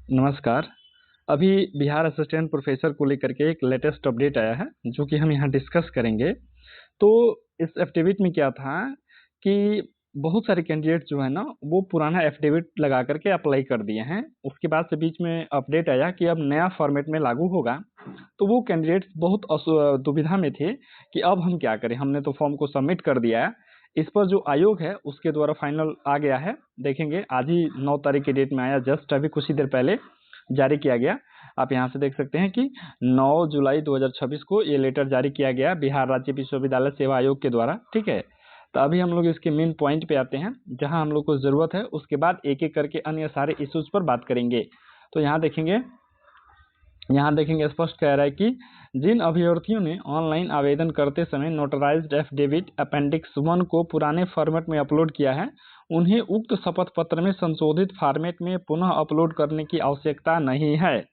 नमस्कार। अभी Bihar assistant professor को लेकर के एक लेटेस्ट अपडेट आया है, जो कि हम यहाँ डिस्कस करेंगे। तो इस एफिडेविट में क्या था कि बहुत सारे कैंडिडेट जो है ना, वो पुराना एफिडेविट लगा करके अप्लाई कर दिए हैं। उसके बाद से बीच में अपडेट आया कि अब नया फॉर्मेट में लागू होगा। तो वो कैंडिडेट्स बहुत दुविधा में थे कि अब हम क्या करें। हमने तो फॉर्म को सबमिट कर दिया है, इस पर जो आयोग है उसके द्वारा फाइनल आ गया है। देखेंगे, आज ही 9 तारीख के डेट में आया, जस्ट अभी कुछ ही देर पहले जारी किया गया। आप यहाँ से देख सकते हैं कि 9 जुलाई 2026 को ये लेटर जारी किया गया बिहार राज्य विश्वविद्यालय सेवा आयोग के द्वारा। ठीक है, तो अभी हम लोग इसके मेन पॉइंट पे आते हैं, जहां हम लोग को जरूरत है। उसके बाद एक एक करके अन्य सारे इश्यूज पर बात करेंगे। तो यहाँ देखेंगे स्पष्ट कह रहा है कि जिन अभ्यर्थियों ने ऑनलाइन आवेदन करते समय नोटराइज्ड एफिडेविट अपेंडिक्स 1 को पुराने फॉर्मेट में अपलोड किया है, उन्हें उक्त शपथ पत्र में संशोधित फॉर्मेट में पुनः अपलोड करने की आवश्यकता नहीं है,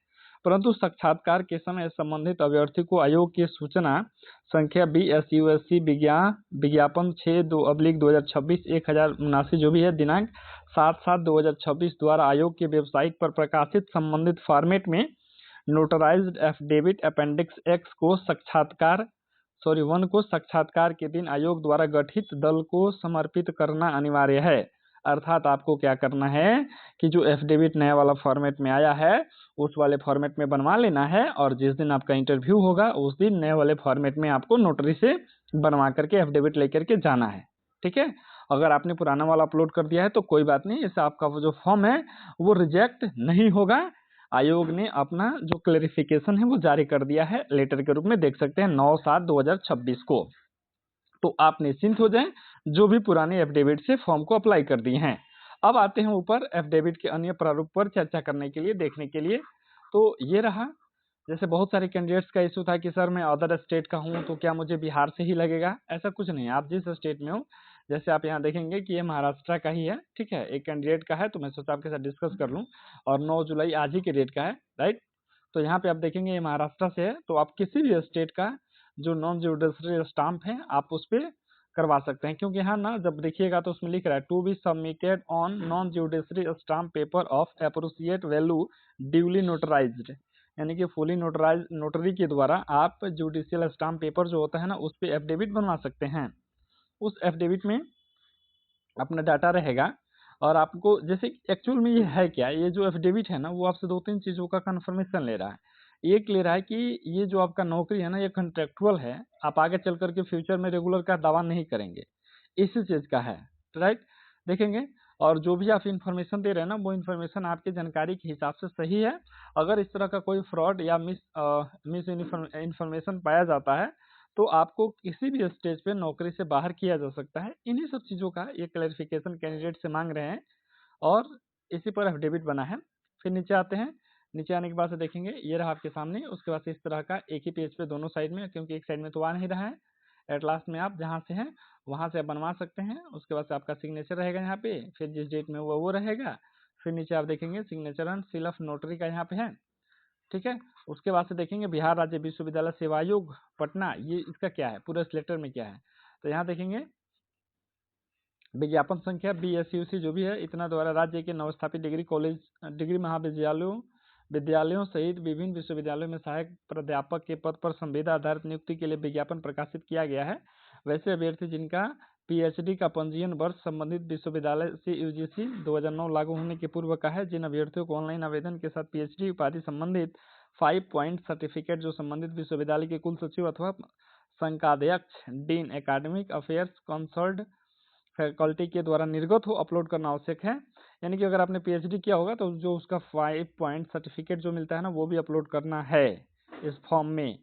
परंतु साक्षात्कार के समय संबंधित अभ्यर्थी को आयोग की सूचना संख्या BSUSC विज्ञापन 6/2026 1079 जो भी है, दिनांक 7/7/2026 द्वारा आयोग की वेबसाइट पर प्रकाशित संबंधित फॉर्मेट में नोटराइज्ड एफिडेविट अपेंडिक्स एक्स को साक्षात्कार के दिन आयोग द्वारा गठित दल को समर्पित करना अनिवार्य है। अर्थात आपको क्या करना है कि जो एफिडेविट नया वाला फॉर्मेट में आया है उस वाले फॉर्मेट में बनवा लेना है, और जिस दिन आपका इंटरव्यू होगा उस दिन नए वाले फॉर्मेट में आपको नोटरी से बनवा करके एफिडेविट लेकर के जाना है। ठीक है, अगर आपने पुराना वाला अपलोड कर दिया है तो कोई बात नहीं, इससे आपका वो जो फॉर्म है वो रिजेक्ट नहीं होगा। आयोग ने अपना जो क्लेरिफिकेशन है वो जारी कर दिया है लेटर के रूप में, देख सकते हैं 9/7/2026 को। तो आप निश्चिंत हो जाएं जो भी पुराने एफिडेविट से फॉर्म को अप्लाई कर दिए हैं। अब आते हैं ऊपर एफिडेविट के अन्य प्रारूप पर चर्चा करने के लिए, देखने के लिए। तो ये रहा। जैसे बहुत सारे कैंडिडेट्स का इशू था कि सर मैं अदर स्टेट का हूँ तो क्या मुझे बिहार से ही लगेगा। ऐसा कुछ नहीं, आप जिस स्टेट में हो, जैसे आप यहाँ देखेंगे कि ये महाराष्ट्र का ही है। ठीक है, एक कैंडिडेट का है, तो मैं सोचा आपके साथ डिस्कस कर लूँ। और 9 जुलाई आज ही के डेट का है, राइट। तो यहाँ पे आप देखेंगे ये महाराष्ट्र से है, तो आप किसी भी स्टेट का जो नॉन जुडिशियल स्टाम्प है आप उस पर करवा सकते हैं। क्योंकि यहाँ ना जब देखिएगा तो उसमें लिख रहा है to be submitted on non judicial stamp paper of appropriate value duly notarised, यानी कि फुली नोटराइज नोटरी के द्वारा आप जुडिशियल स्टाम्प पेपर जो होता है ना उस पर एफिडेविट बनवा सकते हैं। उस एफिडेविट में अपना डाटा रहेगा, और आपको जैसे एक्चुअल में ये है क्या, ये जो एफिडेविट है ना वो आपसे 2-3 चीज़ों का कंफर्मेशन ले रहा है। एक ले रहा है कि ये जो आपका नौकरी है ना ये कॉन्ट्रेक्चुअल है, आप आगे चल करके फ्यूचर में रेगुलर का दावा नहीं करेंगे, इसी चीज़ का है, राइट। देखेंगे, और जो भी आप इन्फॉर्मेशन दे रहे हैं ना वो इन्फॉर्मेशन आपकी जानकारी के हिसाब से सही है। अगर इस तरह का कोई फ्रॉड या मिस इन्फॉर्मेशन पाया जाता है तो आपको किसी भी स्टेज पे नौकरी से बाहर किया जा सकता है। इन्हीं सब चीज़ों का ये क्लैरिफिकेशन कैंडिडेट से मांग रहे हैं, और इसी पर एफिडेविट बना है। फिर नीचे आते हैं, नीचे आने के बाद से देखेंगे ये रहा आपके सामने। उसके बाद से इस तरह का एक ही पेज पे दोनों साइड में, क्योंकि एक साइड में तो आ नहीं रहा है, एट लास्ट में आप जहाँ से हैं वहाँ से आप बनवा सकते हैं। उसके बाद से आपका सिग्नेचर रहेगा यहाँ पे, फिर जिस डेट में वो रहेगा। फिर नीचे आप देखेंगे signature and seal of notary का यहाँ पे है। ठीक है, उसके बाद से देखेंगे बिहार राज्य विश्वविद्यालय सेवा आयोग पटना, ये इसका क्या है, पूरे इस लेटर में क्या है। तो यहाँ देखेंगे विज्ञापन संख्या BSUC जो भी है इतना द्वारा राज्य के नवस्थापित डिग्री कॉलेज डिग्री विद्यालयों सहित विभिन्न विश्वविद्यालयों में सहायक प्राध्यापक के पद पर संविदा आधारित नियुक्ति के लिए विज्ञापन प्रकाशित किया गया है। वैसे अभ्यर्थी जिनका PhD का पंजीयन वर्ष संबंधित विश्वविद्यालय से UGC 2009 लागू होने के पूर्व का है, जिन अभ्यर्थियों को ऑनलाइन आवेदन के साथ PhD उपाधि संबंधित 5 पॉइंट सर्टिफिकेट जो संबंधित विश्वविद्यालय के कुल सचिव अथवा संकाध्यक्ष dean academic affairs concerned faculty के द्वारा निर्गत हो अपलोड करना आवश्यक है। यानी कि अगर आपने PhD किया होगा तो जो उसका 5 पॉइंट सर्टिफिकेट जो मिलता है ना वो भी अपलोड करना है इस फॉर्म में।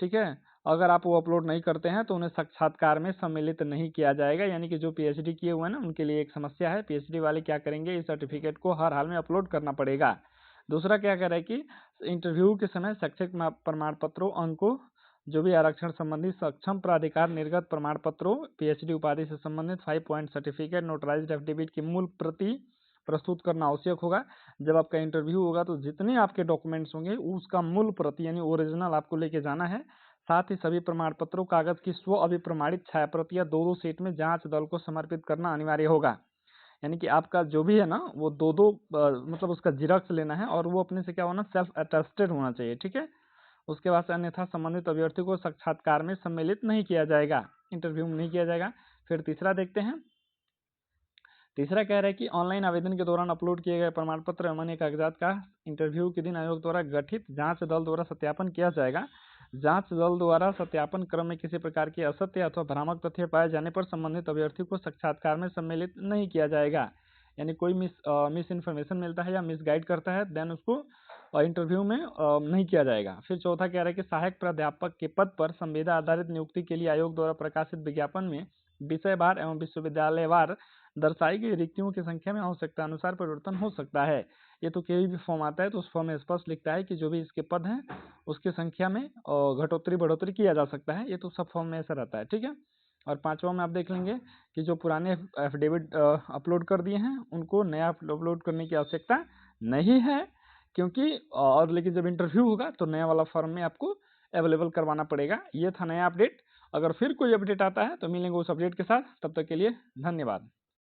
ठीक है, अगर आप वो अपलोड नहीं करते हैं तो उन्हें साक्षात्कार में सम्मिलित नहीं किया जाएगा। यानी कि जो PhD किए हुए हैं ना उनके लिए एक समस्या है। PhD वाले क्या करेंगे, इस सर्टिफिकेट को हर हाल में अपलोड करना पड़ेगा। दूसरा क्या कह रहा है कि इंटरव्यू के समय शैक्षिक प्रमाण पत्रों, अंकों, जो भी आरक्षण संबंधी सक्षम प्राधिकार निर्गत प्रमाण पत्रों, PhD उपाधि से संबंधित 5 पॉइंट सर्टिफिकेट, नोटराइज्ड एफिडेविट की मूल प्रति प्रस्तुत करना आवश्यक होगा। जब आपका इंटरव्यू होगा तो जितने आपके डॉक्यूमेंट्स होंगे उसका मूल प्रति यानी ओरिजिनल आपको लेके जाना है। साथ ही सभी प्रमाण पत्रों कागज की स्व अभिप्रमाणित छाया प्रतियां 2-2 सेट में जांच दल को समर्पित करना अनिवार्य होगा। यानी कि आपका जो भी है ना वो दो मतलब उसका जिरॉक्स लेना है और वो अपने से क्या होना, सेल्फ अटेस्टेड होना चाहिए, ठीक है। उसके बाद से अन्यथा संबंधित अभ्यर्थी को साक्षात्कार में सम्मिलित नहीं किया जाएगा, इंटरव्यू में नहीं किया जाएगा। फिर तीसरा देखते हैं। तीसरा कह रहा है कि ऑनलाइन आवेदन के दौरान अपलोड किए गए प्रमाण पत्र एवं अन्य कागजात का इंटरव्यू के दिन आयोग द्वारा गठित जांच दल द्वारा सत्यापन किया जाएगा। जांच दल द्वारा सत्यापन क्रम में किसी प्रकार के असत्य अथवा भ्रामक तथ्य पाए जाने पर संबंधित अभ्यर्थी को साक्षात्कार में सम्मिलित नहीं किया जाएगा। यानी कोई मिस इन्फॉर्मेशन मिलता है या मिस गाइड करता है, देन उसको इंटरव्यू में नहीं किया जाएगा। फिर चौथा कह रहा है कि सहायक प्राध्यापक के पद पर संविदा आधारित नियुक्ति के लिए आयोग द्वारा प्रकाशित विज्ञापन में विषयवार एवं विश्वविद्यालयवार दर्शाई गई रिक्तियों की संख्या में आवश्यकता अनुसार परिवर्तन हो सकता है। ये तो कोई भी फॉर्म आता है तो उस फॉर्म में स्पष्ट लिखता है कि जो भी इसके पद हैं उसकी संख्या में घटोतरी बढ़ोतरी किया जा सकता है। ये तो सब फॉर्म में ऐसा रहता है, ठीक है। और पांचवा में आप देख लेंगे कि जो पुराने एफिडेविट अपलोड कर दिए हैं उनको नया अपलोड करने की आवश्यकता नहीं है, क्योंकि और लेकिन जब इंटरव्यू होगा तो नया वाला फॉर्म में आपको अवेलेबल करवाना पड़ेगा। ये था नया अपडेट। अगर फिर कोई अपडेट आता है तो मिलेंगे उस अपडेट के साथ, तब तक के लिए धन्यवाद।